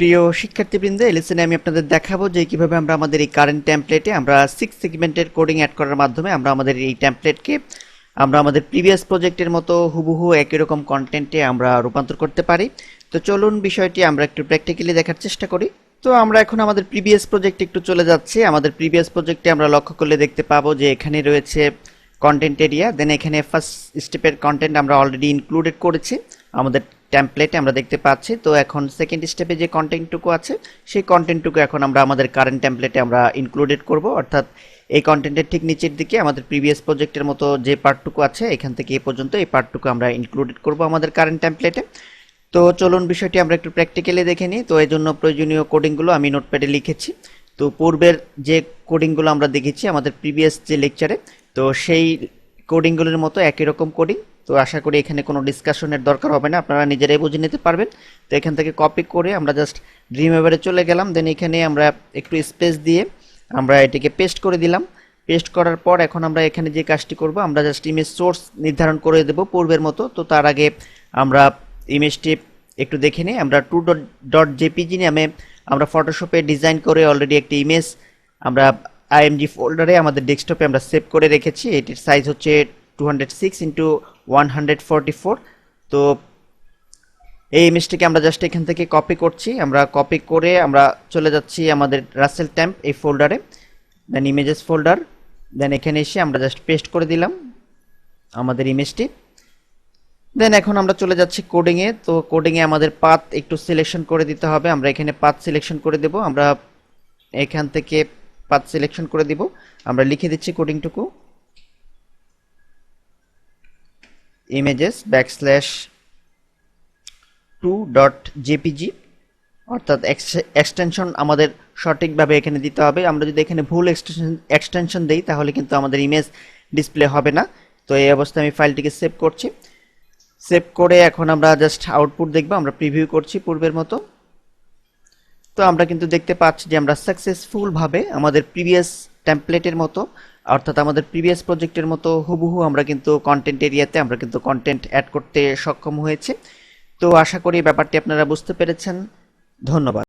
প্রিয় শিক্ষার্থীবৃন্দ, এই লেসনে আমি আপনাদের দেখাবো যে কিভাবে আমরা আমাদের এই কারেন্ট টেমপ্লেটে আমরা 6 সেগমেন্টের কোডিং অ্যাড করার মাধ্যমে আমরা আমাদের এই টেমপ্লেটকে আমরা আমাদের প্রিভিয়াস প্রজেক্টের মতো হুবহু একই রকম কন্টেন্টে আমরা রূপান্তর করতে পারি। তো চলুন বিষয়টি আমরা একটু প্র্যাকটিক্যালি দেখার চেষ্টা করি। তো আমরা এখন আমাদের প্রিভিয়াস প্রজেক্টে একটু চলে যাচ্ছি। আমাদের প্রিভিয়াস প্রজেক্টে আমরা লক্ষ্য করলে দেখতে পাবো যে এখানে রয়েছে কন্টেন্ট এরিয়া, দেন এখানে ফার্স্ট স্টেপের কন্টেন্ট আমরা অলরেডি ইনক্লুডেড করেছি আমাদের টেমপ্লেটে আমরা দেখতে পাচ্ছি। তো এখন সেকেন্ড স্টেপে যে কন্টেন্টটুকু আছে সেই কন্টেন্টটুকু এখন আমরা আমাদের কারেন্ট টেমপ্লেটে আমরা ইনক্লুডেড করব, অর্থাৎ এই কন্টেন্টের ঠিক নিচের দিকে আমাদের প্রিভিয়াস প্রজেক্টের মতো যে পার্টটুকু আছে এখান থেকে এই পর্যন্ত এই পার্টটুকু আমরা ইনক্লুডেড করব আমাদের কারেন্ট টেমপ্লেটে। তো চলুন বিষয়টি আমরা একটু প্র্যাকটিক্যালি দেখে নিই। তো এই জন্য প্রয়োজনীয় কোডিংগুলো আমি নোটপ্যাডে লিখেছি। তো পূর্বের যে কোডিংগুলো আমরা দেখেছি আমাদের প্রিভিয়াস যে লেকচারে, তো সেই কোডিংগুলোর মতো একই রকম কোডিং। তো আশা করি এখানে কোনো ডিসকাশনের দরকার হবে না, আপনারা নিজেরাই বুঝে নিতে পারবেন। তো এখান থেকে কপি করে আমরা জাস্ট ড্রিমওয়েভারে চলে গেলাম, দেন এখানে আমরা একটু স্পেস দিয়ে আমরা এটিকে পেস্ট করে দিলাম। পেস্ট করার পর এখন আমরা এখানে যে কাজটি করব, আমরা জাস্ট ইমেজ সোর্স নির্ধারণ করে দেব পূর্বের মতো। তো তার আগে আমরা ইমেজটি একটু দেখে নিই। আমরা 2.jpg নামে আমরা ফটোশপে ডিজাইন করে অলরেডি একটি ইমেজ আমরা আইএমজি ফোল্ডারে আমাদের ডেস্কটপে আমরা সেভ করে রেখেছি। এটির সাইজ হচ্ছে 206x144। তো এই ইমেজটিকে আমরা জাস্ট এখান থেকে কপি করছি। আমরা কপি করে আমরা চলে যাচ্ছি আমাদের রাসেল ট্যাম্প এই ফোল্ডারে, দেন ইমেজেস ফোল্ডার, দেন এখানে এসে আমরা জাস্ট পেস্ট করে দিলাম আমাদের ইমেজটি। দেন এখন আমরা চলে যাচ্ছি কোডিংয়ে। তো কোডিংয়ে আমাদের পাথ একটু সিলেকশন করে দিতে হবে। আমরা এখানে পাথ সিলেকশন করে দেব। আমরা এখান থেকে পাথ সিলেকশন করে দিব। আমরা লিখে দিচ্ছি কোডিংটুকু, ইমেজেস \2.jpg, অর্থাৎ এক্সটেনশন আমাদের সঠিকভাবে এখানে দিতে হবে। আমরা যদি এখানে ভুল এক্সটেনশন দেই তাহলে কিন্তু আমাদের ইমেজ ডিসপ্লে হবে না। তো এই অবস্থায় আমি ফাইলটিকে সেভ করছি। সেভ করে এখন আমরা জাস্ট আউটপুট দেখব। আমরা প্রিভিউ করছি পূর্বের মতো। তো আমরা কিন্তু দেখতে পাচ্ছি যে আমরা সাকসেসফুলভাবে আমাদের প্রিভিয়াস টেমপ্লেটের মতো, অর্থাৎ আমাদের প্রিভিয়াস প্রজেক্টের মতো হুবহু আমরা কিন্তু কন্টেন্ট এরিয়াতে আমরা কিন্তু কন্টেন্ট অ্যাড করতে সক্ষম হয়েছে। তো আশা করি ব্যাপারটি আপনারা বুঝতে পেরেছেন। ধন্যবাদ।